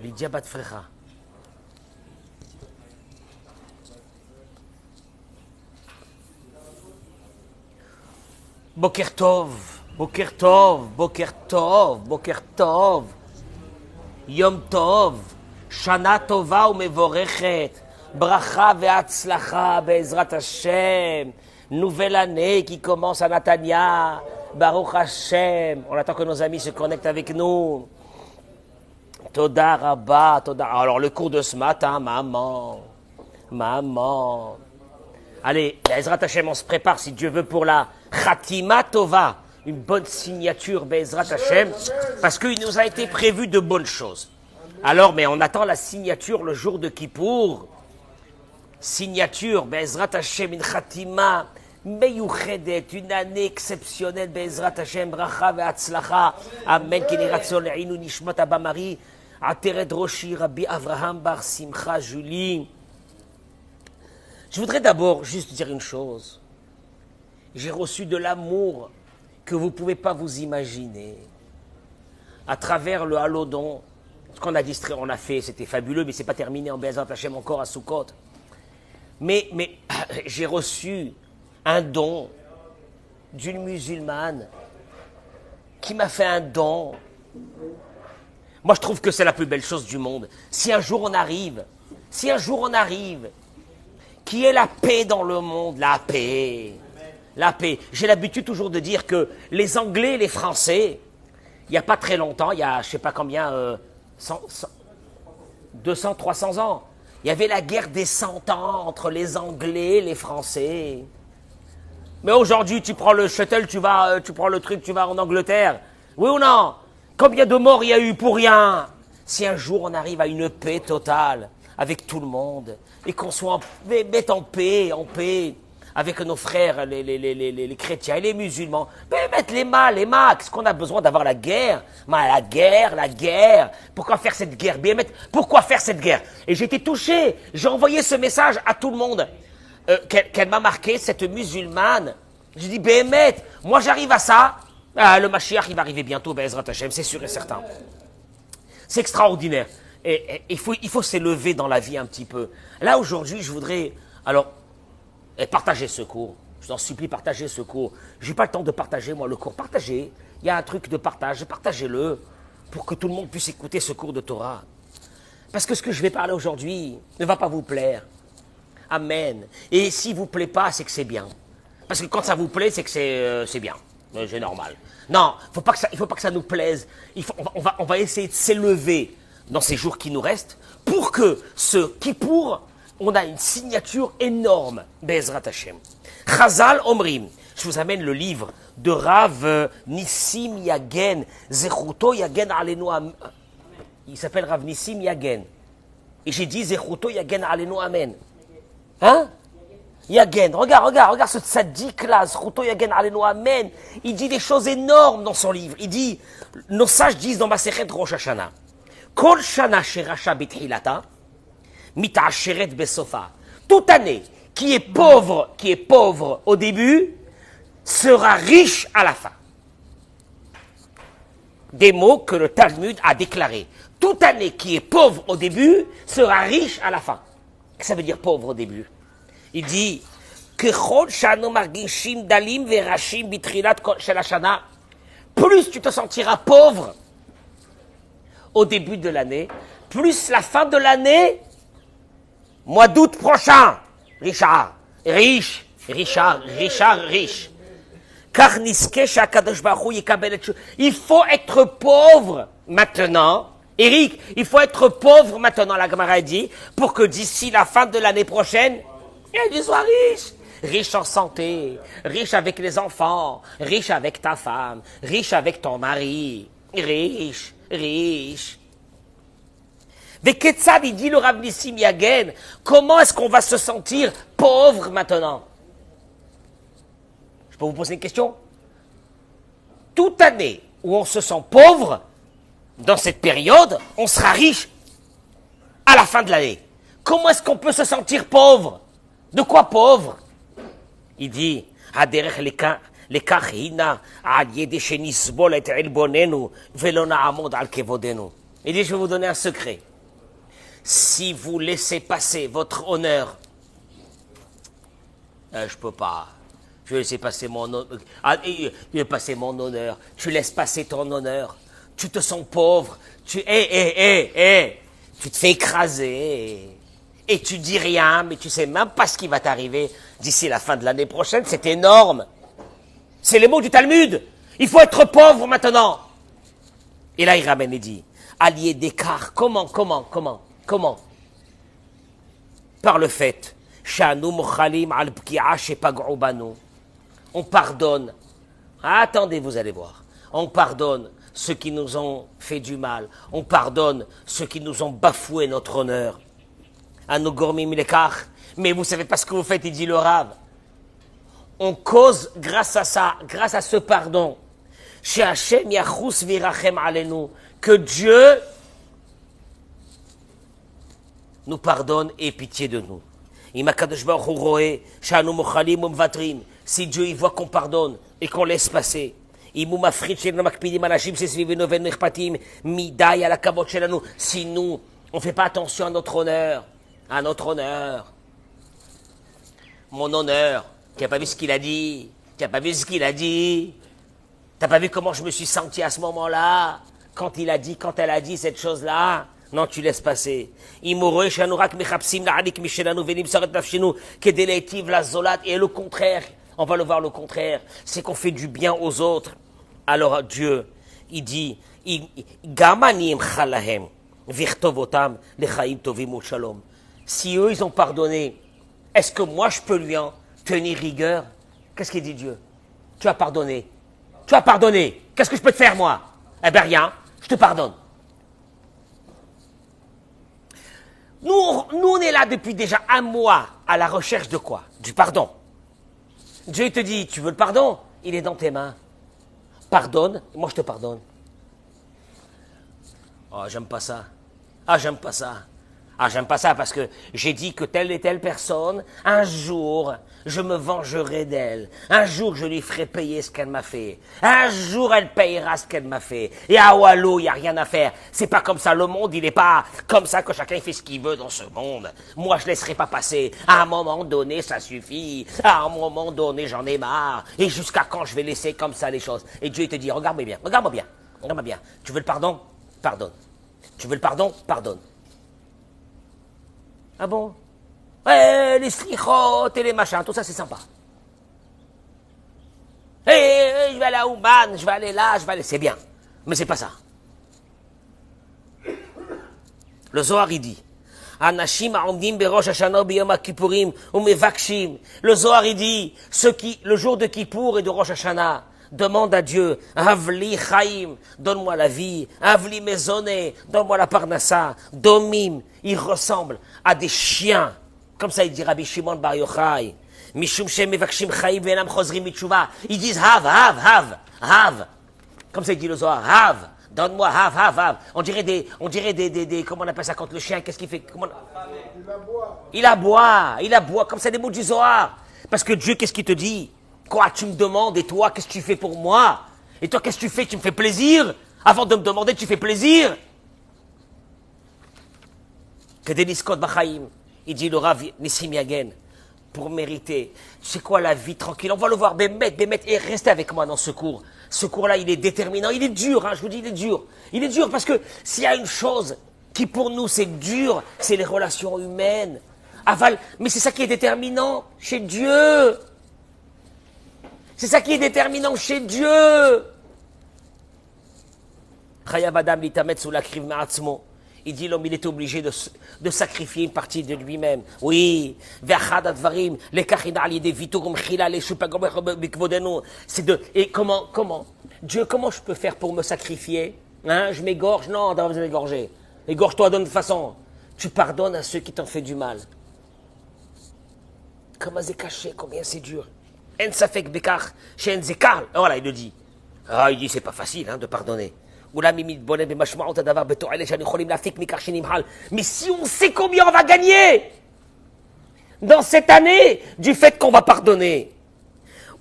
Lydia Batfrecha. Boker Tov, Boker Tov, Boker Tov, Boker Tov. Yom Tov, Shana Tova umevorechet, Bracha ve'atzlacha be'ezrat Hashem. Nouvelle année qui commence à Natania, Baruch Hashem. On attend que nos amis se connectent avec nous. Toda Rabba, Toda. Alors le cours de ce matin, maman. Allez, Be'ezrat Hashem, on se prépare si Dieu veut pour la Khatima Tova. Une bonne signature Be'ezrat Hashem, parce qu'il nous a été prévu de bonnes choses. Alors, mais on attend la signature le jour de Kippour. Signature Be'ezrat Hashem, une Khatima Meyuchedet, une année exceptionnelle Be'ezrat Hashem, Bracha ve'atzlacha. Amen. Keniratson le'inu nishmat Abba Marie, Ateret Roshi, Rabbi Avraham Bar Simcha Julie. Je voudrais d'abord juste dire une chose. J'ai reçu de l'amour que vous ne pouvez pas vous imaginer. À travers le halodon, ce qu'on a distrait, on a fait, c'était fabuleux, mais ce n'est pas terminé en Be'ezrat Hashem encore à Sukkot. Mais j'ai reçu un don d'une musulmane qui m'a fait un don. Moi, je trouve que c'est la plus belle chose du monde. Si un jour on arrive, qu'il y ait la paix dans le monde, la paix. J'ai l'habitude toujours de dire que les Anglais et les Français, il n'y a pas très longtemps, il y a je ne sais pas combien, 200, 300 ans, il y avait la guerre des 100 ans entre les Anglais et les Français. Mais aujourd'hui, tu prends le shuttle, tu prends le truc, tu vas en Angleterre. Oui ou non? Combien de morts il y a eu pour rien? Si un jour on arrive à une paix totale avec tout le monde, et qu'on soit en paix, avec nos frères, les chrétiens et les musulmans, mais mettre les max, qu'on a besoin d'avoir la guerre. La guerre. Pourquoi faire cette guerre? Pourquoi faire cette guerre? Et j'ai été touché, j'ai envoyé ce message à tout le monde, qu'elle m'a marqué, cette musulmane. J'ai dit, Béhémet, moi j'arrive à ça. Le Mashiach, il va arriver bientôt, Be'ezrat Hashem, c'est sûr et certain. C'est extraordinaire. Et il faut s'élever dans la vie un petit peu. Là, aujourd'hui, je voudrais, partager ce cours. Je vous en supplie, partagez ce cours. Je n'ai pas le temps de partager, moi, le cours. Partagez. Il y a un truc de partage. Partagez-le pour que tout le monde puisse écouter ce cours de Torah. Parce que ce que je vais parler aujourd'hui ne va pas vous plaire. Amen. Et s'il ne vous plaît pas, c'est que c'est bien. Parce que quand ça vous plaît, c'est que c'est bien. C'est normal. Non, il ne faut pas que ça nous plaise. On va essayer de s'élever dans ces jours qui nous restent pour que ce Kippour, on a une signature énorme, Be'ezrat Hashem. Chazal Omrim, je vous amène le livre de Rav Nissim Yagen, Zechuto Yagen Alenu Amen. Il s'appelle Rav Nissim Yagen. Et j'ai dit Zechuto Yagen Alenu Amen. Hein? Yagen, regarde ce tzaddik là, Zechuto Yagen Alenu Amen. Il dit des choses énormes dans son livre. Il dit, nos sages disent dans Masechet Rosh Hashanah, Kol Shana Sherasha B'Tchilata, Mitasheret Besofa. Toute année qui est pauvre au début, sera riche à la fin. Des mots que le Talmud a déclarés. Toute année qui est pauvre au début, sera riche à la fin. Qu'est-ce que ça veut dire pauvre au début? Il dit, Kechol Shano Margishim Dalim Verashim B'Tchilat Shel Hashana. Plus tu te sentiras pauvre au début de l'année, plus la fin de l'année, mois d'août prochain, riche. Il faut être pauvre maintenant. Eric, il faut être pauvre maintenant, la Gemara dit, pour que d'ici la fin de l'année prochaine, il soit riche. Riche en santé, riche avec les enfants, riche avec ta femme, riche avec ton mari, riche. Veketsad, il dit le Rav Nissim Yagen, comment est-ce qu'on va se sentir pauvre maintenant? Je peux vous poser une question? Toute année où on se sent pauvre, dans cette période, on sera riche à la fin de l'année. Comment est-ce qu'on peut se sentir pauvre? De quoi pauvre? Il dit, Haderech lekach hina al yede shenisbol et elbonenu velo na'amod al kevodenu. Il dit, je vais vous donner un secret. si vous laissez passer votre honneur, je peux pas. Je vais laisser passer mon honneur. Je vais passer mon honneur. Tu laisses passer ton honneur. Tu te sens pauvre. Tu te fais écraser. Et tu dis rien, mais tu sais même pas ce qui va t'arriver d'ici la fin de l'année prochaine. C'est énorme. C'est les mots du Talmud. Il faut être pauvre maintenant. Et là, il ramène et dit, allié d'écart. Comment? Par le fait, on pardonne. Attendez, vous allez voir. On pardonne ceux qui nous ont fait du mal. On pardonne ceux qui nous ont bafoué notre honneur. Mais vous savez pas ce que vous faites, il dit le Rav. On cause grâce à ça, grâce à ce pardon. Que Dieu nous pardonne et ait pitié de nous. Si Dieu il voit qu'on pardonne et qu'on laisse passer, si nous, on ne fait pas attention à notre honneur, mon honneur, tu n'as pas vu ce qu'il a dit, t'as pas vu comment je me suis senti à ce moment-là, quand elle a dit cette chose-là. Non, tu laisses passer. Et le contraire, on va le voir le contraire, c'est qu'on fait du bien aux autres. Alors Dieu, il dit, si eux, ils ont pardonné, est-ce que moi, je peux lui en tenir rigueur? Qu'est-ce qu'il dit Dieu? Tu as pardonné. Qu'est-ce que je peux te faire, moi? Eh bien, rien. Je te pardonne. Nous, on est là depuis déjà un mois à la recherche de quoi? Du pardon. Dieu te dit, tu veux le pardon? Il est dans tes mains. Pardonne, moi je te pardonne. Oh, j'aime pas ça. J'aime pas ça parce que j'ai dit que telle et telle personne, un jour, je me vengerai d'elle. Un jour, je lui ferai payer ce qu'elle m'a fait. Un jour, elle payera ce qu'elle m'a fait. Et à Wallo, il n'y a rien à faire. C'est pas comme ça. Le monde, il n'est pas comme ça que chacun fait ce qu'il veut dans ce monde. Moi, je laisserai pas passer. À un moment donné, ça suffit. À un moment donné, j'en ai marre. Et jusqu'à quand je vais laisser comme ça les choses? Et Dieu, il te dit, regarde-moi bien. Tu veux le pardon? Pardonne. Tu veux le pardon? Pardonne. Ah bon? Ouais, les slichot et les machins, tout ça c'est sympa. Je vais aller à Ouman, je vais aller là, c'est bien. Mais c'est pas ça. Le Zohar il dit, Anashim ha'omdim berosh hashana b'yom kippurim u'mevakshim. Le Zohar il dit, ceux qui, le jour de Kippour et de Rosh Hashanah, demande à Dieu, Havli Chaim, donne-moi la vie, Havli Mezoné, donne-moi la parnassa, Domim, il ressemble à des chiens, comme ça il dit Rabbi Shimon Bar Yochai, Mishum Shem Mevakshim Chaim Venam Chozrim Mitshuva, ils disent Hav, comme ça il dit le Zohar, Hav, donne-moi Hav, on dirait des, comment on appelle ça quand le chien, qu'est-ce qu'il fait? Il aboie, comme ça des mots du Zohar, parce que Dieu, qu'est-ce qu'il te dit? Quoi, tu me demandes, et toi, qu'est-ce que tu fais pour moi? Et toi, qu'est-ce que tu fais? Tu me fais plaisir? Avant de me demander, tu fais plaisir? Que des liskot bachaim, il dit le Rav Nissim Yagen, pour mériter, c'est quoi la vie tranquille? On va le voir, Bémet, et restez avec moi dans ce cours. Ce cours-là, il est déterminant, il est dur, je vous dis, il est dur. Il est dur parce que s'il y a une chose qui pour nous c'est dur, c'est les relations humaines. Mais c'est ça qui est déterminant chez Dieu. C'est ça qui est déterminant chez Dieu. Il dit l'homme, il est obligé de sacrifier une partie de lui-même. Oui. Et comment? Dieu, comment je peux faire pour me sacrifier? Je m'égorge? Non, t'as pas besoin d'égorger. Égorge-toi d'une façon. Tu pardonnes à ceux qui t'ont fait du mal. Comment c'est caché? Combien c'est dur? Voilà, il le dit. Il dit, c'est pas facile de pardonner. Mais si on sait combien on va gagner dans cette année du fait qu'on va pardonner,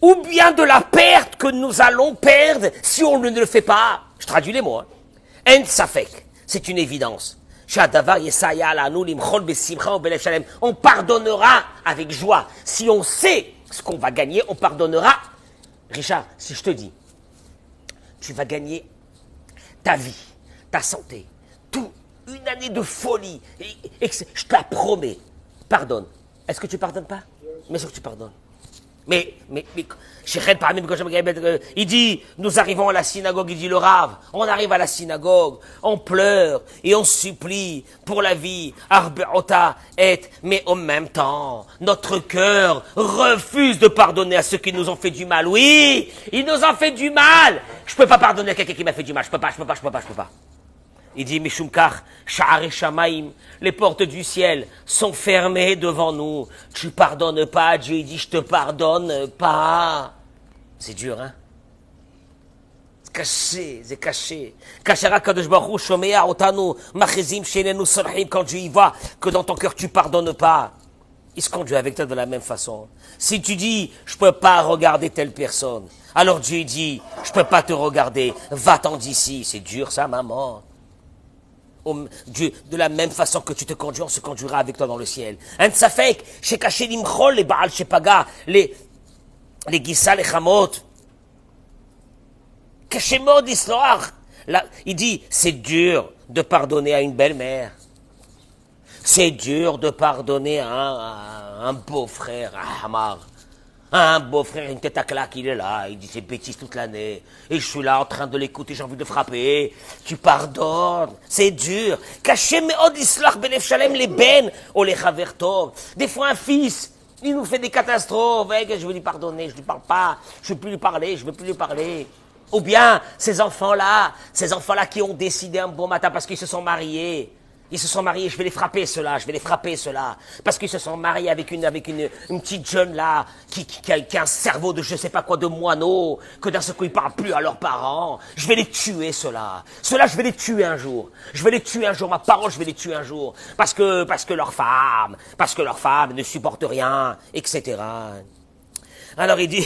ou bien de la perte que nous allons perdre si on ne le fait pas, je traduis les mots. En safek, c'est une évidence. On pardonnera avec joie. Si on sait ce qu'on va gagner, on pardonnera. Richard, si je te dis, tu vas gagner ta vie, ta santé, tout, une année de folie, et je te la promets, pardonne. Est-ce que tu pardonnes pas? Bien sûr que tu pardonnes. Mais, il dit, nous arrivons à la synagogue, il dit le Rav, on arrive à la synagogue, on pleure et on supplie pour la vie, mais en même temps, notre cœur refuse de pardonner à ceux qui nous ont fait du mal. Oui, ils nous ont fait du mal. Je peux pas pardonner à quelqu'un qui m'a fait du mal, je peux pas. Il dit, Mishumkar, Sha'are Shamaim, les portes du ciel sont fermées devant nous. Tu pardonnes pas, Dieu il dit, je te pardonne pas. C'est dur, hein? C'est caché, c'est caché. Kashara Kadosh Baruch Hu, Shomea Otanu, Machezim Shenenu Sorhim, quand Dieu y voit que dans ton cœur tu pardonnes pas, il se conduit avec toi de la même façon. Si tu dis, je peux pas regarder telle personne, alors Dieu dit, je peux pas te regarder, va-t'en d'ici. C'est dur ça, maman. Dieu, de la même façon que tu te conduis, on se conduira avec toi dans le ciel. Un tsafek, chez caché l'imchol, les baal, chez paga, les gissa, les chamot. Caché mot d'histoire. Il dit, c'est dur de pardonner à une belle-mère. C'est dur de pardonner à un beau-frère, à Hamar. Un beau-frère, une tête à claque, il est là, il dit ses bêtises toute l'année. Et je suis là en train de l'écouter, j'ai envie de frapper. Tu pardonnes, c'est dur. Caché meod islach benef shalem les ben, ou les chavertov. Des fois un fils, il nous fait des catastrophes. Je veux lui pardonner, je lui parle pas, je veux plus lui parler. Ou bien ces enfants-là qui ont décidé un bon matin parce qu'ils se sont mariés. Ils se sont mariés, je vais les frapper ceux-là. Parce qu'ils se sont mariés avec une petite jeune là, qui a un cerveau de je sais pas quoi, de moineau, que d'un seul coup ils parlent plus à leurs parents. Je vais les tuer ceux-là. Ceux-là, je vais les tuer un jour. Ma parole, je vais les tuer un jour. Parce que leur femme ne supporte rien, etc. Alors il dit,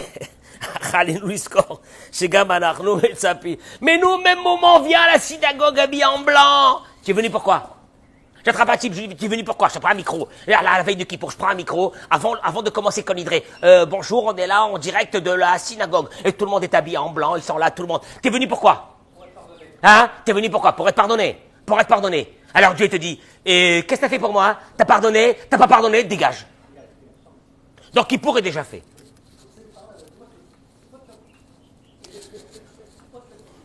mais nous, même moment, on vient à la synagogue habillé en blanc. Tu es venu pourquoi? J'attrape un type, je lui dis, tu es venu pourquoi? Je te prends un micro. La veille de Kippour, je prends un micro, avant de commencer Conidré. Bonjour, on est là en direct de la synagogue. Et tout le monde est habillé en blanc, ils sont là, tout le monde. T'es venu pourquoi? Pour être pardonné. Hein? T'es venu pourquoi? Pour être pardonné. Alors Dieu te dit, qu'est-ce que t'as fait pour moi? T'as pardonné? T'as pas pardonné? Dégage. Donc Kippour est déjà fait.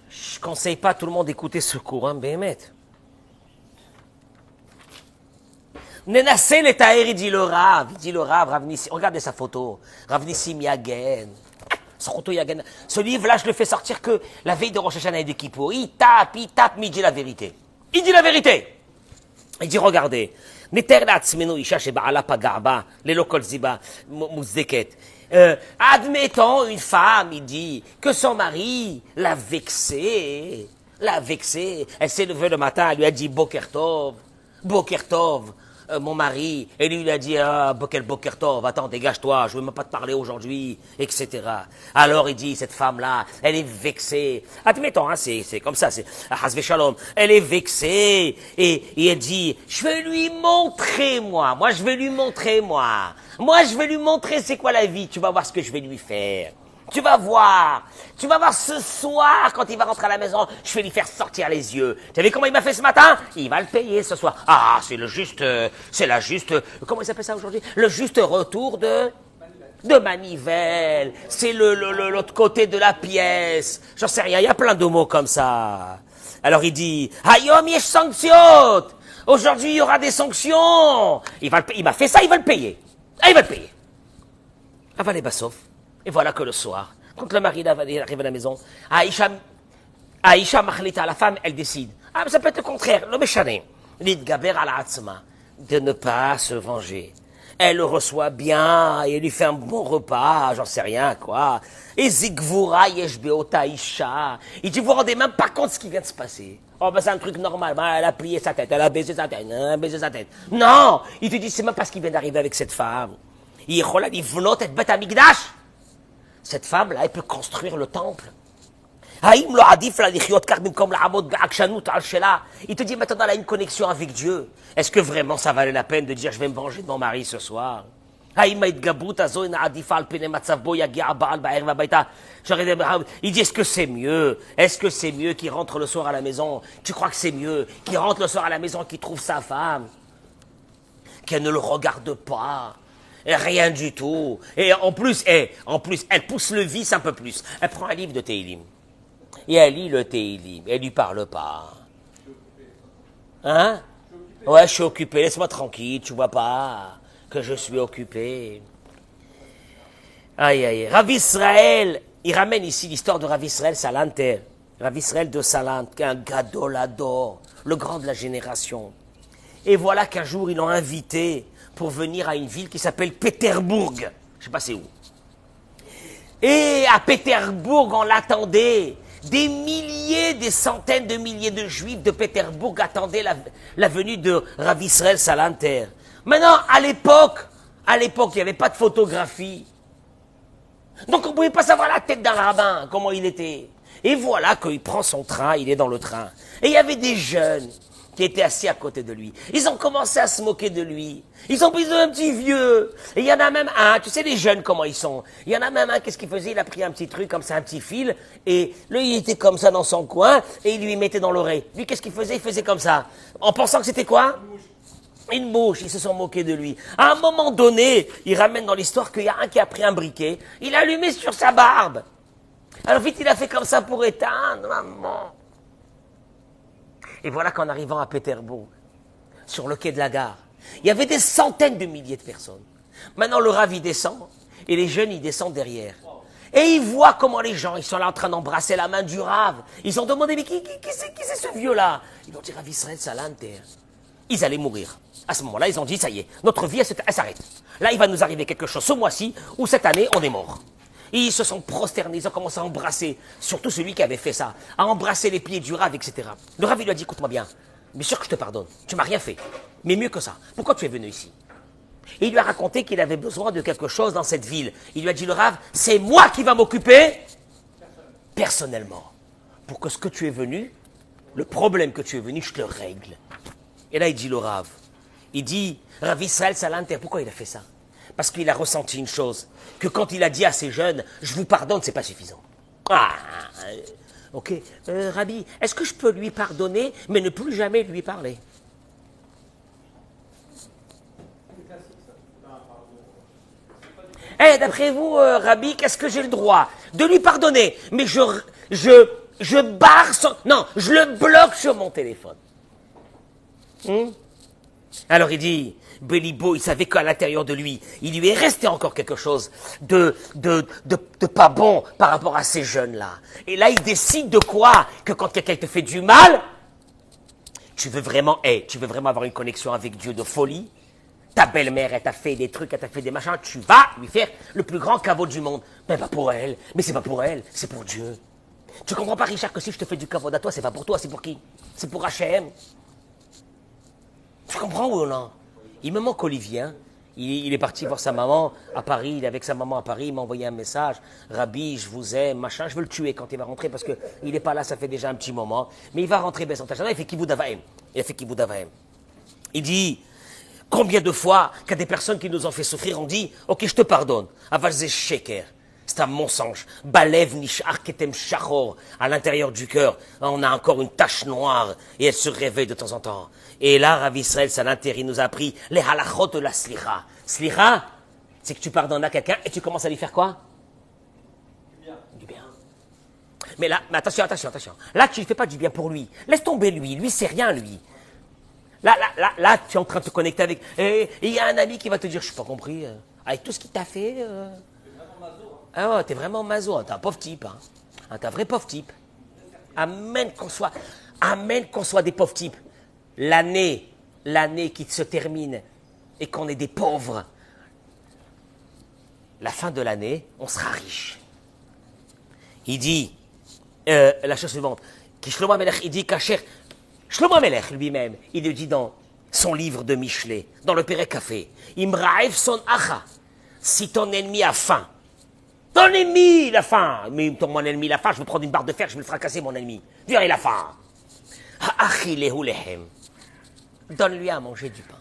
Je conseille pas à tout le monde d'écouter ce cours, hein, Béhémet. Nenassé les taïr, il dit le Rav, Rav Nissim, regardez sa photo, Rav Nissim Yagen, son photo Yagen. Ce livre-là, je le fais sortir que la veille de Rosh Hashanah et de Kippour. Il tape, mais il dit la vérité. Il dit, regardez, Neter la'atzmenu isha sheba'ala pagarba, lelo kol ziba muzdeket. Admettons une femme, il dit, que son mari l'a vexée. Elle s'est levée le matin, elle lui a dit Boker Tov, mon mari, et lui il a dit Boker Tov, attends, dégage-toi, je veux même pas te parler aujourd'hui, etc. Alors il dit, cette femme-là, elle est vexée. Admettons, hein, c'est comme ça, c'est Hasve Shalom. Elle est vexée, et elle dit, je vais lui montrer c'est quoi la vie, tu vas voir ce que je vais lui faire. Tu vas voir ce soir, quand il va rentrer à la maison, je vais lui faire sortir les yeux. Tu as vu comment il m'a fait ce matin? Il va le payer ce soir. Ah, c'est la juste, comment il s'appelle ça aujourd'hui? Le juste retour de manivelle. C'est l'autre côté de la pièce. J'en sais rien, il y a plein de mots comme ça. Alors il dit, Hayom yesh sanctions. Aujourd'hui, il y aura des sanctions. Il m'a fait ça, il va le payer. Avalé Bassof. Et voilà que le soir, quand le mari arrive à la maison, Aïcha Machlita, la femme, elle décide. Ah, mais ça peut être le contraire, le méchané. L'idgaber à la atzma, de ne pas se venger. Elle le reçoit bien, et elle lui fait un bon repas, j'en sais rien, quoi. Et Zigvura Yeshbeota Aïcha. Il dit, vous vous rendez même pas compte de ce qui vient de se passer. Oh, ben c'est un truc normal, ben, elle a plié sa tête, elle a baissé sa tête, Non! Il te dit, c'est même pas ce qui vient d'arriver avec cette femme. Cette femme-là, elle peut construire le temple. Haïm lo adif la lichiot karbim comme la hamod be'akshanut al shela. Il te dit maintenant, elle a une connexion avec Dieu. Est-ce que vraiment ça valait la peine de dire, je vais me venger de mon mari ce soir? Il dit, est-ce que c'est mieux? Est-ce que c'est mieux qu'il rentre le soir à la maison? Tu crois que c'est mieux qu'il rentre le soir à la maison, qu'il trouve sa femme, qu'elle ne le regarde pas, et rien du tout. Et en plus, elle pousse le vice un peu plus. Elle prend un livre de Teilim. Et elle lit le Teilim. Elle lui parle pas. Hein? Ouais, je suis occupé, laisse-moi tranquille, tu vois pas que je suis occupé. Aïe, aïe. Rav Israël, il ramène ici l'histoire de Rav Israël Salanter. Rav Israël de Salant, qui est un gadolador, le grand de la génération. Et voilà qu'un jour, ils l'ont invité pour venir à une ville qui s'appelle Pétersbourg. Je ne sais pas c'est où. Et à Pétersbourg, on l'attendait. Des milliers, des centaines de milliers de juifs de Pétersbourg attendaient la venue de Rav Israël Salanter. Maintenant, à l'époque, il n'y avait pas de photographie. Donc, on ne pouvait pas savoir la tête d'un rabbin, comment il était. Et voilà qu'il prend son train, il est dans le train. Et il y avait des jeunes qui étaient assis à côté de lui. Ils ont commencé à se moquer de lui. Ils ont pris un petit vieux. Et il y en a même un, tu sais les jeunes comment ils sont. Il y en a même un, qu'est-ce qu'il faisait? Il a pris un petit truc comme ça, un petit fil. Et lui, il était comme ça dans son coin. Et il lui mettait dans l'oreille. Lui, qu'est-ce qu'il faisait? Il faisait comme ça. En pensant que c'était quoi? Une mouche, ils se sont moqués de lui. À un moment donné, il ramène dans l'histoire qu'il y a un qui a pris un briquet, il l'a allumé sur sa barbe. Alors vite, il a fait comme ça pour éteindre, maman. Et voilà qu'en arrivant à Pétersbourg, sur le quai de la gare, il y avait des centaines de milliers de personnes. Maintenant, le Rav, il descend, et les jeunes, ils descendent derrière. Et ils voient comment les gens, ils sont là en train d'embrasser la main du Rav. Ils ont demandé, mais qui c'est ce vieux-là? Ils ont dit, Rav Israël Salanter. Ils allaient mourir. À ce moment-là, ils ont dit, ça y est, notre vie, elle s'arrête. Là, il va nous arriver quelque chose ce mois-ci, ou cette année, on est mort. Et ils se sont prosternés, ils ont commencé à embrasser, surtout celui qui avait fait ça, à embrasser les pieds du Rav, etc. Le Rav, il lui a dit, écoute-moi bien, bien sûr que je te pardonne, tu m'as rien fait, mais mieux que ça, pourquoi tu es venu ici? Et il lui a raconté qu'il avait besoin de quelque chose dans cette ville. Il lui a dit, le Rav, c'est moi qui va m'occuper personnellement, pour que ce que tu es venu, le problème que tu es venu, je te le règle. Et là, il dit le Rav. Il dit, Rav Israël Salanter, pourquoi il a fait ça? Parce qu'il a ressenti une chose, que quand il a dit à ces jeunes, je vous pardonne, c'est pas suffisant. Ah, ok. Rabbi, est-ce que je peux lui pardonner, mais ne plus jamais lui parler? Eh, d'après vous, Rabbi, qu'est-ce que j'ai le droit de lui pardonner? Mais je barre son... Non, je le bloque sur mon téléphone. Alors il dit, Bélibo, il savait qu'à l'intérieur de lui, il lui est resté encore quelque chose de pas bon par rapport à ces jeunes-là. Et là, il décide de quoi? Que quand quelqu'un te fait du mal, tu veux vraiment avoir une connexion avec Dieu de folie. Ta belle-mère, elle t'a fait des trucs, elle t'a fait des machins, tu vas lui faire le plus grand caveau du monde. Mais pas pour elle, mais c'est pas pour elle, c'est pour Dieu. Tu comprends pas, Richard, que si je te fais du caveau à toi, c'est pas pour toi, c'est pour qui? C'est pour H&M. Tu comprends ou non? Il me manque Olivier. Hein? Il est parti voir sa maman à Paris. Il est avec sa maman à Paris. Il m'a envoyé un message. Rabbi, je vous aime, machin. Je veux le tuer quand il va rentrer parce qu'il n'est pas là, ça fait déjà un petit moment. Mais il va rentrer, Besson Tachana. Il fait Kibbout Avaim. Il dit, combien de fois qu'il y a des personnes qui nous ont fait souffrir, on dit, ok, je te pardonne. Avalze Sheker. C'est un mensonge. Balev nishar ketem shachor. À l'intérieur du cœur, on a encore une tache noire et elle se réveille de temps en temps. Et là, Rav Israël Salanter, il nous a appris les halachot de la slicha. Slicha, c'est que tu pardonnes à quelqu'un et tu commences à lui faire quoi? Du bien. Mais là, mais attention. Là, tu ne fais pas du bien pour lui. Laisse tomber lui. Lui, c'est rien, lui. Là, tu es en train de te connecter avec... Et il y a un ami qui va te dire, je n'ai pas compris, avec tout ce qu'il t'a fait... Ah ouais, t'es vraiment maso, hein, t'es un pauvre type, hein. T'es un vrai pauvre type. Amen qu'on soit des pauvres types. L'année qui se termine et qu'on est des pauvres, la fin de l'année, on sera riche. Il dit, la chose suivante, Shlomo Amelech, il dit qu'Acher, Shlomo Amelech lui-même, il le dit dans son livre de Michelet, dans le Pérec Café, Imraev son acha, si ton ennemi a faim, Ton ennemi, il a faim. Mais mon ennemi, il a faim, je vais prendre une barre de fer, je vais le fracasser, mon ennemi. Dire, il a faim. Donne-lui à manger du pain.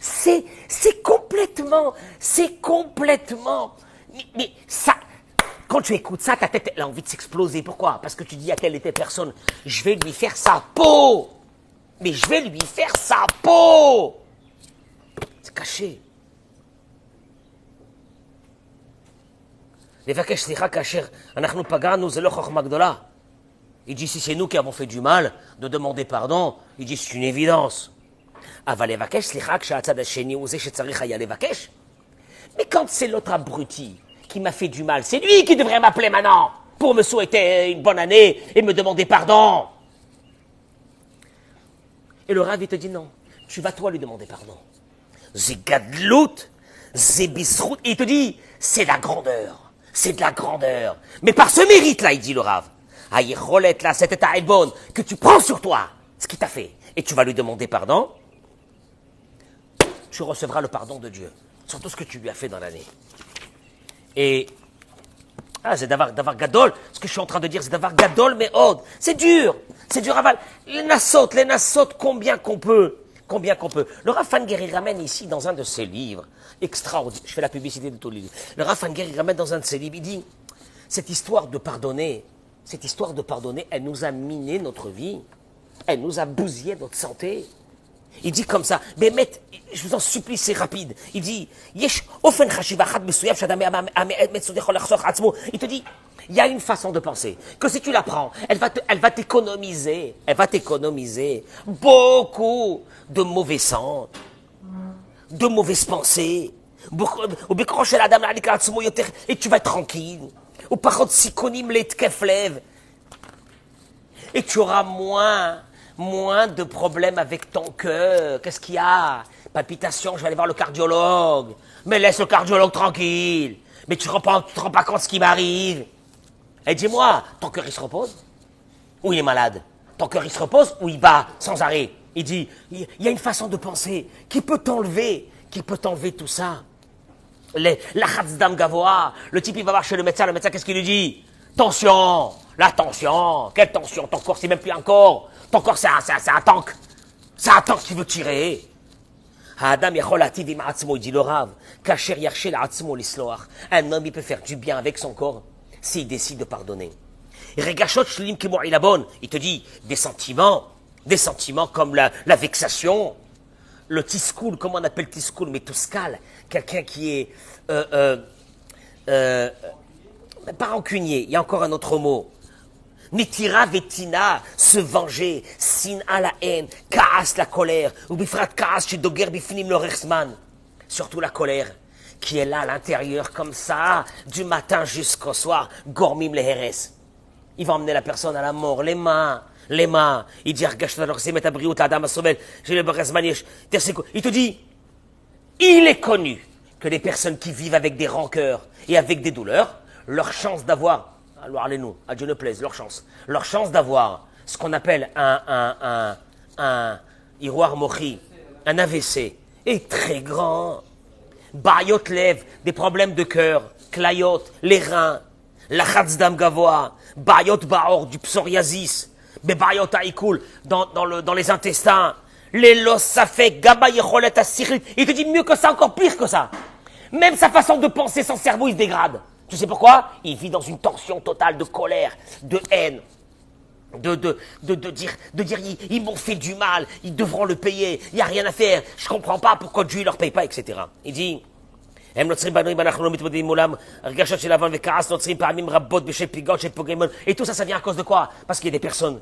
C'est complètement, mais ça, quand tu écoutes ça, ta tête, elle a envie de s'exploser. Pourquoi? Parce que tu dis à telle et telle personne, je vais lui faire sa peau. Mais je vais lui faire sa peau. C'est caché. לבקש סליחה כאשר אנחנו פגענו, זה לא חוכמה גדולה. Il dit, si c'est nous qui avons fait du mal, de demander pardon, il dit, c'est une évidence. אבל לבקש סליחה כשהצד השני הוא זה שצריך היה לבקש. Mais quand c'est l'autre abruti qui m'a fait du mal, c'est lui qui devrait m'appeler maintenant pour me souhaiter une bonne année et me demander pardon. Et le Rav, il te dit non, tu vas toi lui demander pardon. C'est gadlout, c'est bisrout. Et il te dit, c'est la grandeur. C'est de la grandeur. Mais par ce mérite-là, il dit le Rav, Aïe-Rolet, là, cette bonne que tu prends sur toi, ce qu'il t'a fait, et tu vas lui demander pardon, tu recevras le pardon de Dieu, sur tout ce que tu lui as fait dans l'année. Et, c'est d'avoir gadol, ce que je suis en train de dire, c'est d'avoir gadol, mais c'est dur, Raval. Les nassot, combien qu'on peut. Le Rav Fanger, il ramène ici dans un de ses livres, extraordinaire, je fais la publicité de tous les livres. Le Rav Fanger, il ramène dans un de ses livres, il dit, cette histoire de pardonner, elle nous a miné notre vie, elle nous a bousillé notre santé. Il dit comme ça, mais je vous en supplie, c'est rapide. Il dit, il te dit, il y a une façon de penser, que si tu la prends, elle va t'économiser beaucoup de mauvais sang, de mauvaises pensées. Et tu vas être tranquille. Et tu auras moins de problèmes avec ton cœur. Qu'est-ce qu'il y a? Palpitation, je vais aller voir le cardiologue. Mais laisse le cardiologue tranquille. Mais tu ne te rends pas compte de ce qui m'arrive. Et dis-moi, ton cœur il se repose? Ou il est malade? Ton cœur il se repose ou il bat sans arrêt? Il dit, il y a une façon de penser qui peut t'enlever tout ça. La Khatzdam Gavoa, le type il va voir chez le médecin qu'est-ce qu'il lui dit? Tension, la tension, quelle tension? Ton corps c'est même plus un corps, ton corps c'est un tank, qui veut tirer. Adam yacholativ im atzmo, il dit le Rav, kasher yarshel atzmo l'isloach. Un homme il peut faire du bien avec son corps s'il décide de pardonner. Regashot shlim kimo ilabon, il te dit des sentiments comme la vexation, le tiskoul, comment on appelle tiskoul, mais tuskal, quelqu'un qui est pas rancunier, il y a encore un autre mot. Nitira vetina, se venger, sin à la haine, kaas la colère, ou bifrat kaas chez doger bifnim le rechsman. Surtout la colère, qui est là à l'intérieur comme ça, du matin jusqu'au soir, gormim le heres. Il va emmener la personne à la mort, les mains. Il dit, il te dit, il est connu que les personnes qui vivent avec des rancœurs et avec des douleurs, leur chance d'avoir, alors allez-nous, à Dieu ne plaise, leur chance d'avoir ce qu'on appelle un iroir mochi, un AVC, est très grand. Bayot lève, des problèmes de cœur, klayot, les reins, la Khatzdam Gavoa, Bayot Baor, du psoriasis, Bebayot Aïkoul, dans les intestins, les los, ça fait Gaba Yecholet Asirit. Il te dit mieux que ça, encore pire que ça. Même sa façon de penser, son cerveau, il se dégrade. Tu sais pourquoi? Il vit dans une tension totale de colère, de haine, de dire, ils m'ont fait du mal, ils devront le payer, il n'y a rien à faire, je comprends pas pourquoi Dieu ne leur paye pas, etc. Il dit, et tout ça, ça vient à cause de quoi? Parce qu'il y a des personnes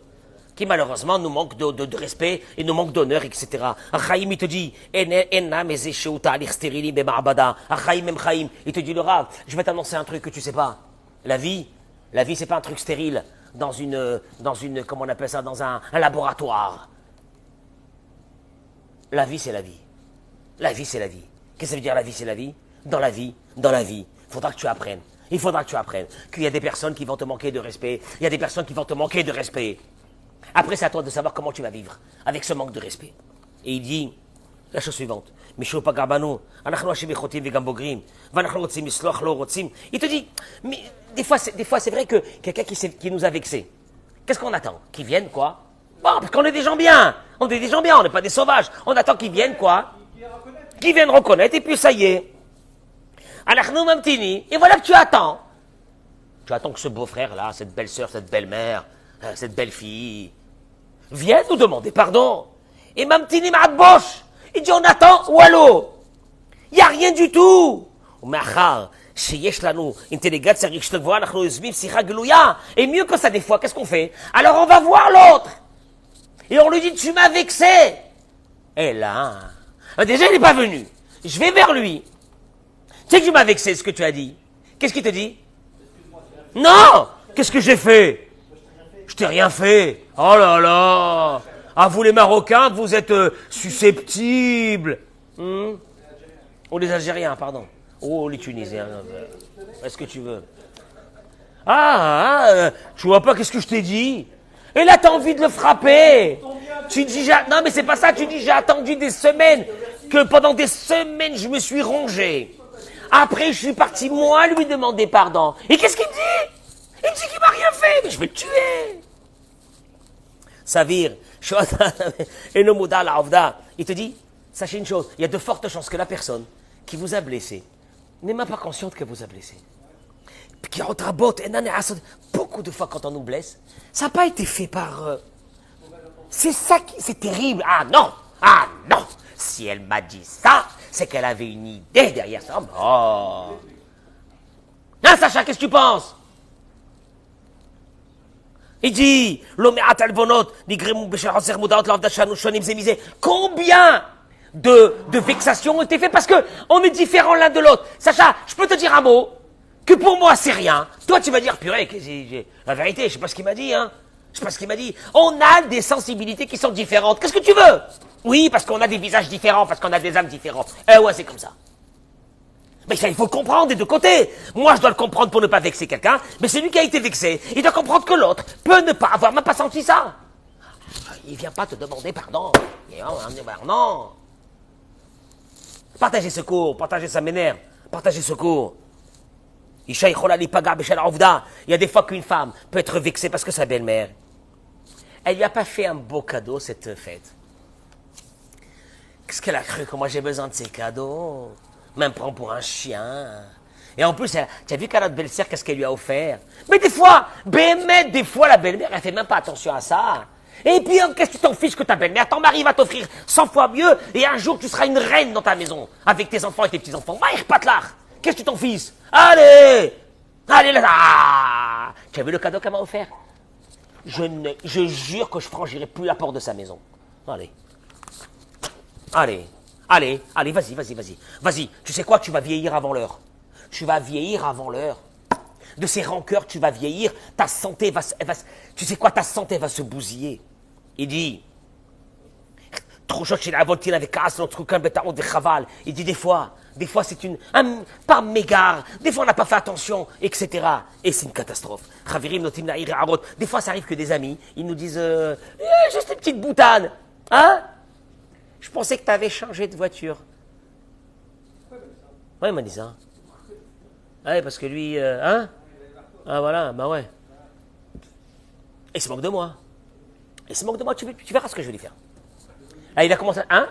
qui malheureusement nous manquent de respect et nous manquent d'honneur, etc. Achaïm, il te dit, il te dit le Rav, je vais t'annoncer un truc que tu sais pas. La vie, c'est pas un truc stérile dans une, comment on appelle ça, dans un laboratoire. La vie, c'est la vie. La vie, c'est la vie. Qu'est-ce que ça veut dire la vie, c'est la vie? Dans la vie, il faudra que tu apprennes. Il faudra que tu apprennes qu'il y a des personnes qui vont te manquer de respect. Il y a des personnes qui vont te manquer de respect. Après, c'est à toi de savoir comment tu vas vivre avec ce manque de respect. Et il dit, La chose suivante. Misho Pagarbano, Anachno Hashim Echotim Vegam Bogrim, Vanachno Rotzim Misloach Lo Rotzim. Il te dit, mais des fois c'est vrai que quelqu'un qui nous a vexés, qu'est-ce qu'on attend? Qu'ils viennent quoi? Bon, parce qu'on est des gens bien. On est des gens bien, on n'est pas des sauvages. On attend qu'ils viennent quoi? Qu'ils viennent reconnaître et puis ça y est. Anachno Mamtini, et voilà que tu attends. Tu attends que ce beau-frère-là, cette belle-sœur, cette belle-mère, cette belle-fille, vienne nous demander pardon. Et Mamtini Ma'adbosh, il dit on attend, ou allô? Il n'y a rien du tout. Et mieux que ça des fois, qu'est-ce qu'on fait? Alors on va voir l'autre. Et on lui dit tu m'as vexé. Et là, déjà il n'est pas venu. Je vais vers lui. Tu sais que tu m'as vexé ce que tu as dit. Qu'est-ce qu'il te dit? Non! Qu'est-ce que j'ai fait? Je t'ai rien fait. Oh là là! Ah, vous les Marocains, vous êtes susceptibles. Ou les Algériens, pardon. Oh, les Tunisiens. Est-ce que tu veux? Tu vois pas qu'est-ce que je t'ai dit? Et là, t'as envie de le frapper. Tu dis, non mais c'est pas ça, tu dis, j'ai attendu des semaines, que pendant des semaines, je me suis rongé. Après, je suis parti, moi, lui demander pardon. Et qu'est-ce qu'il dit? Il dit qu'il m'a rien fait, mais je vais le tuer. Savir, et le Mouda, la Avda, il te dit, sachez une chose, il y a de fortes chances que la personne qui vous a blessé n'est même pas consciente qu'elle vous a blessé. Qui beaucoup de fois quand on nous blesse, ça n'a pas été fait par... C'est ça qui... C'est terrible. Ah non, si elle m'a dit ça, c'est qu'elle avait une idée derrière ça. Oh. Hein, Sacha, qu'est-ce que tu penses? Il dit, combien de vexations ont été faites parce qu'on est différents l'un de l'autre. Sacha, je peux te dire un mot, que pour moi c'est rien. Toi tu vas dire, purée, la vérité, je sais pas ce qu'il m'a dit, hein. Je sais pas ce qu'il m'a dit. On a des sensibilités qui sont différentes. Qu'est-ce que tu veux? Oui, parce qu'on a des visages différents, parce qu'on a des âmes différentes. Ouais, c'est comme ça. Mais ça, il faut le comprendre des deux côtés. Moi, je dois le comprendre pour ne pas vexer quelqu'un, mais c'est lui qui a été vexé. Il doit comprendre que l'autre peut ne pas avoir même pas senti ça. Il vient pas te demander pardon. Non. Partagez ce cours, partagez ça m'énerve. Partagez ce cours. Il y a des fois qu'une femme peut être vexée parce que sa belle-mère, elle lui a pas fait un beau cadeau cette fête. Qu'est-ce qu'elle a cru que moi j'ai besoin de ces cadeaux? Même prend pour un chien. Et en plus, tu as vu qu'à notre belle-sœur, qu'est-ce qu'elle lui a offert? Mais des fois, la belle-mère, elle fait même pas attention à ça. Et puis, qu'est-ce que tu t'en fiches que ta belle-mère? Ton mari va t'offrir 100 fois mieux, et un jour, tu seras une reine dans ta maison, avec tes enfants et tes petits-enfants. Va, patlar. Qu'est-ce que tu t'en fiches? Allez, là. Tu as vu le cadeau qu'elle m'a offert? Je jure que je franchirai plus la porte de sa maison. Allez, vas-y. Tu sais quoi? Tu vas vieillir avant l'heure. De ces rancœurs, tu vas vieillir. Ta santé tu sais quoi? Ta santé va se bousiller. Il dit, il dit des fois c'est pas mégare, des fois on n'a pas fait attention, etc. Et c'est une catastrophe. Des fois ça arrive que des amis, ils nous disent, juste une petite boutade, hein? Je pensais que tu avais changé de voiture. Ouais, il m'a dit ça. Ouais, parce que lui, hein? Ah voilà, bah ouais. Et il se moque de moi. Tu verras ce que je vais lui faire. Là, il a commencé à...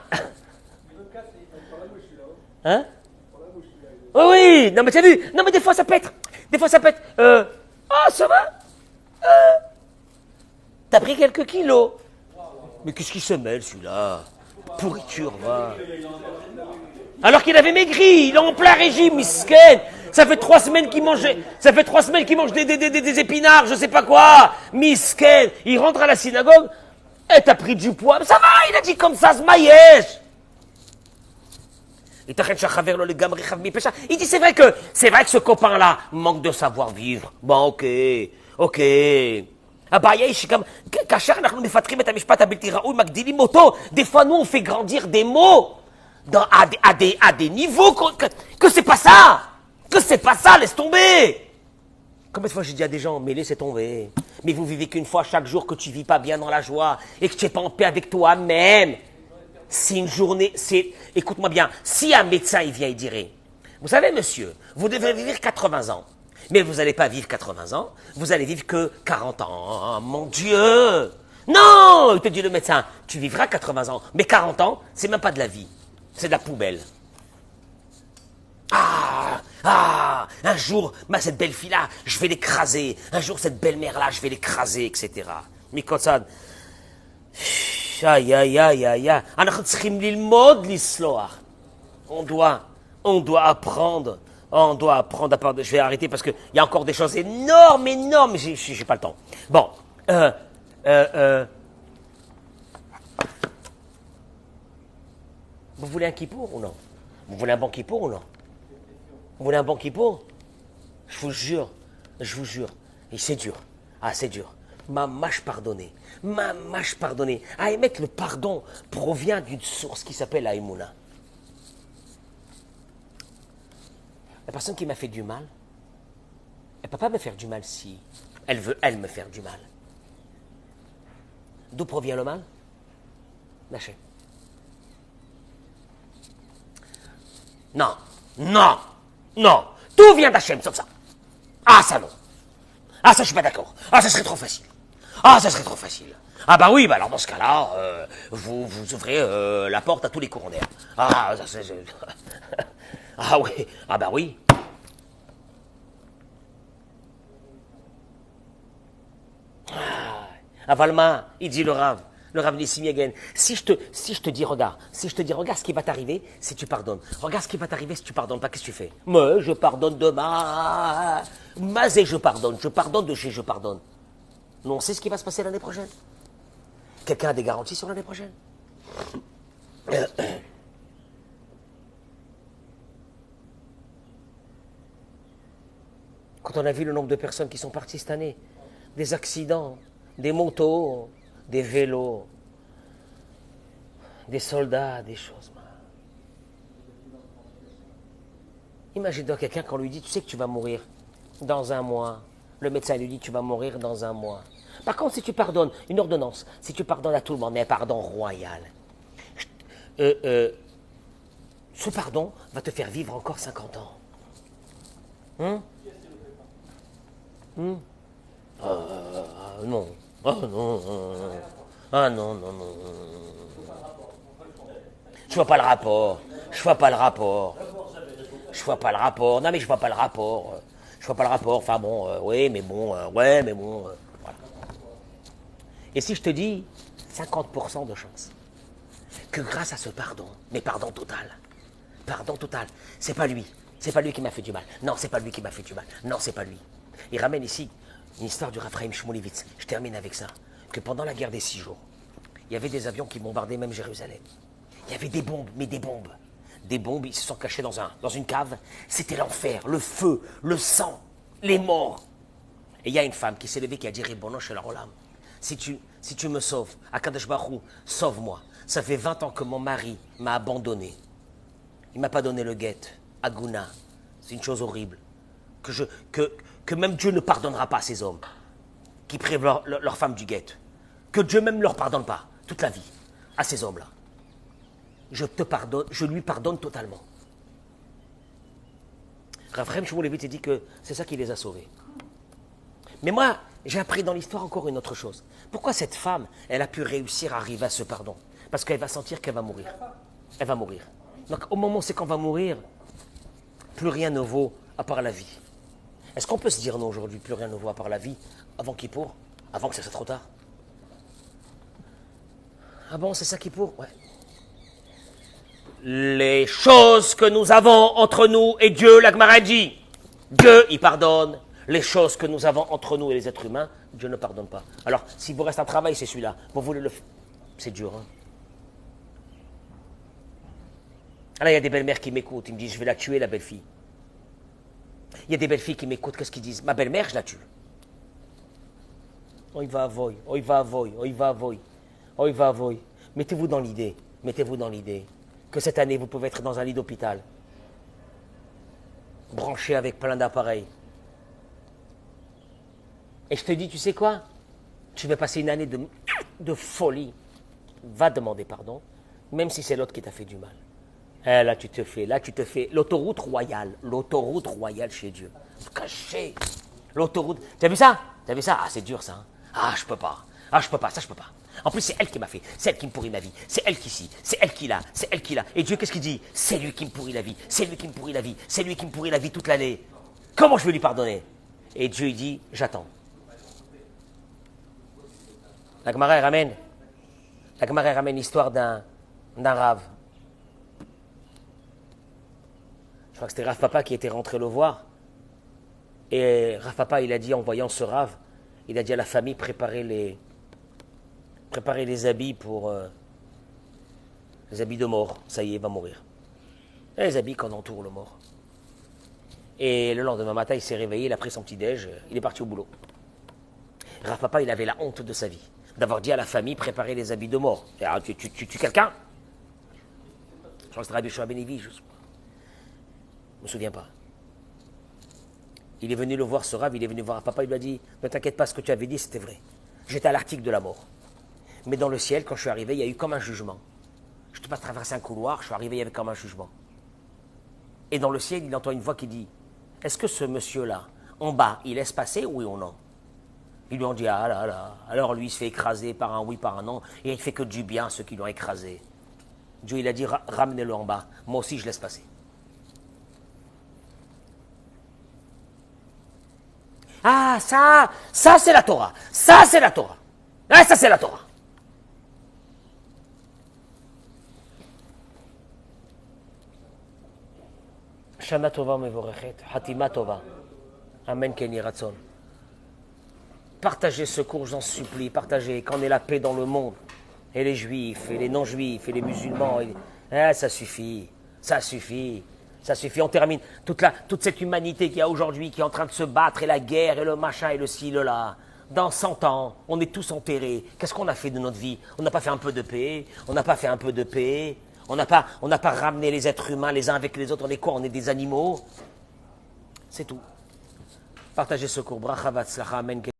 Hein? Oui, non mais tu as vu? Non mais des fois ça peut être... ça va? T'as pris quelques kilos. Mais qu'est-ce qu'il se mêle celui-là? Pourriture, va. Alors qu'il avait maigri, il est en plein régime, misken. Ça fait 3 semaines qu'il mange des épinards, je sais pas quoi. Misken. Il rentre à la synagogue. Et t'as pris du poids. Ça va, il a dit comme ça, Zmayesh. Il dit c'est vrai que ce copain-là manque de savoir-vivre. Bon, ok. Des fois, nous, on fait grandir des mots à des niveaux que c'est pas ça. Laisse tomber. Combien de fois j'ai dit à des gens, mais laissez tomber. Mais vous vivez qu'une fois chaque jour que tu vis pas bien dans la joie et que tu n'es pas en paix avec toi-même. c'est une journée, écoute-moi bien, si un médecin il vient et dirait, vous savez monsieur, vous devez vivre 80 ans, mais vous n'allez pas vivre 80 ans, vous allez vivre que 40 ans, oh, mon Dieu. Non, il te dit le médecin, tu vivras 80 ans, mais 40 ans, c'est même pas de la vie, c'est de la poubelle. Un jour, cette belle fille-là, je vais l'écraser. Un jour, cette belle-mère-là, je vais l'écraser, etc. Mais quand ça... Aïe, aïe, aïe, aïe, aïe. On doit apprendre. On doit apprendre à pardonner. Je vais arrêter parce qu'il y a encore des choses énormes, énormes. J'ai pas le temps. Bon. Vous voulez un kippour ou non? Vous voulez un bon kippour ou non? Vous voulez un bon kippour? Je vous jure. Et c'est dur. Ah, c'est dur. Ma mâche pardonnée. Ah, et mec, le pardon provient d'une source qui s'appelle Aïmouna. La personne qui m'a fait du mal, elle ne peut pas me faire du mal si elle veut, elle, me faire du mal. D'où provient le mal? Lâchez. Non. Tout vient d'Hachem, sauf ça. Ah, ça non. Ah, ça, je suis pas d'accord. Ah, ça serait trop facile. Ah, bah oui, bah alors dans ce cas-là, vous ouvrez la porte à tous les courants d'air. Ah, ça c'est... Ah oui, ah bah oui. Ah, Valma, il dit le Rav Nissim Yagen, si je te dis, regarde ce qui va t'arriver si tu pardonnes. Regarde ce qui va t'arriver si tu pardonnes pas, qu'est-ce que tu fais? Mais je pardonne demain. Mazé, je pardonne de chez je pardonne. Nous, on sait ce qui va se passer l'année prochaine. Quelqu'un a des garanties sur l'année prochaine? Quand on a vu le nombre de personnes qui sont parties cette année, des accidents, des motos, des vélos, des soldats, des choses. Imagine-toi quelqu'un quand on lui dit, tu sais que tu vas mourir dans un mois. Le médecin lui dit, tu vas mourir dans un mois. Par contre, si tu pardonnes, une ordonnance, si tu pardonnes à tout le monde, mais un pardon royal, ce pardon va te faire vivre encore 50 ans. Non. Non. Je vois pas le rapport. Non, mais je vois pas le rapport. Enfin bon, ouais, mais bon. Voilà. Et si je te dis 50% de chance que grâce à ce pardon, mais pardon total, c'est pas lui qui m'a fait du mal. Non, c'est pas lui. Il ramène ici une histoire du Raphaël Shmulevitz. Je termine avec ça. Que pendant la guerre des 6 jours, il y avait des avions qui bombardaient même Jérusalem. Il y avait des bombes, mais des bombes. Des bombes, ils se sont cachés dans une cave. C'était l'enfer, le feu, le sang, les morts. Et il y a une femme qui s'est levée qui a dit, Ribono shel Olam, si tu me sauves, Akadosh Baruch Hu, sauve-moi. Ça fait 20 ans que mon mari m'a abandonné. Il ne m'a pas donné le guet, Aguna. C'est une chose horrible. Que même Dieu ne pardonnera pas à ces hommes qui privent leur femme du guet. Que Dieu même ne leur pardonne pas, toute la vie, à ces hommes-là. Je lui pardonne totalement. Raphaël Shmulevitz dit que c'est ça qui les a sauvés. Mais moi, j'ai appris dans l'histoire encore une autre chose. Pourquoi cette femme, elle a pu réussir à arriver à ce pardon? Parce qu'elle va sentir qu'elle va mourir. Elle va mourir. Donc au moment où c'est qu'on va mourir, plus rien ne vaut à part la vie. Est-ce qu'on peut se dire non aujourd'hui, plus rien ne vaut à part la vie, avant Kippour? Avant que ça soit trop tard? Ah bon, c'est ça Kippour? Ouais. Les choses que nous avons entre nous et Dieu, la Gemara dit, Dieu, il pardonne. Les choses que nous avons entre nous et les êtres humains, Dieu ne pardonne pas. Alors, s'il vous reste un travail, c'est celui-là. Vous voulez le faire? C'est dur, hein? Alors, il y a des belles-mères qui m'écoutent. Ils me disent, je vais la tuer, la belle-fille. Il y a des belles-filles qui m'écoutent. Qu'est-ce qu'ils disent? Ma belle-mère, je la tue. Oh, il va avoy. Mettez-vous dans l'idée que cette année, vous pouvez être dans un lit d'hôpital, branché avec plein d'appareils. Et je te dis, tu sais quoi? Tu vas passer une année de folie. Va demander pardon, Même si c'est l'autre qui t'a fait du mal. Eh, là, tu te fais l'autoroute royale chez Dieu. Caché. L'autoroute. Tu as vu ça? Ah, c'est dur ça. Hein? Ah, je peux pas. Ça je peux pas. En plus, c'est elle qui m'a fait. C'est elle qui me pourrit ma vie. C'est elle qui ci. C'est elle qui l'a. Et Dieu, qu'est-ce qu'il dit? C'est lui qui me pourrit la vie. C'est lui qui me pourrit la vie toute l'année. Comment je vais lui pardonner? Et Dieu, il dit, j'attends. La Gemara ramène l'histoire d'un rave. Je crois que c'était Rav Papa qui était rentré le voir. Et Rav Papa, il a dit, en voyant ce rave, il a dit à la famille, préparez les habits pour les habits de mort. Ça y est, il va mourir. Et les habits qu'on entoure le mort. Et le lendemain matin, il s'est réveillé, il a pris son petit déj, il est parti au boulot. Rav Papa, il avait la honte de sa vie, d'avoir dit à la famille, préparez les habits de mort. Alors, tu tues quelqu'un? Je crois que c'était Rabbi Shoah Benevi, je ne me souviens pas. Il est venu le voir, ce rave, il est venu voir papa, il lui a dit, ne t'inquiète pas, ce que tu avais dit, c'était vrai. J'étais à l'article de la mort. Mais dans le ciel, quand je suis arrivé, il y a eu comme un jugement. Je ne t'ai pas traversé un couloir, je suis arrivé, il y avait comme un jugement. Et dans le ciel, il entend une voix qui dit, est-ce que ce monsieur-là, en bas, il laisse passer, oui ou non? Ils lui ont dit, ah là là. Alors lui, il se fait écraser par un oui, par un non, et il ne fait que du bien à ceux qui l'ont écrasé. Dieu, il a dit, ramenez-le en bas. Moi aussi, je laisse passer. Ah, ça c'est la Torah. Ça c'est la Torah. Ah, ça c'est la Torah. Shana Tova mevorechet, Hatima Tova. Amen Keni Ratson. Partagez ce cours, j'en supplie, partagez, qu'on ait la paix dans le monde. Et les juifs, et les non-juifs, et les musulmans. Ça suffit. On termine toute cette humanité qu'il y a aujourd'hui, qui est en train de se battre, et la guerre, et le machin, et le ci, le là. Dans 100 ans, on est tous enterrés. Qu'est-ce qu'on a fait de notre vie? On n'a pas fait un peu de paix? On n'a pas ramené les êtres humains les uns avec les autres. On est quoi? On est des animaux? C'est tout. Partagez ce cours. Bracha vatzlacha, amen.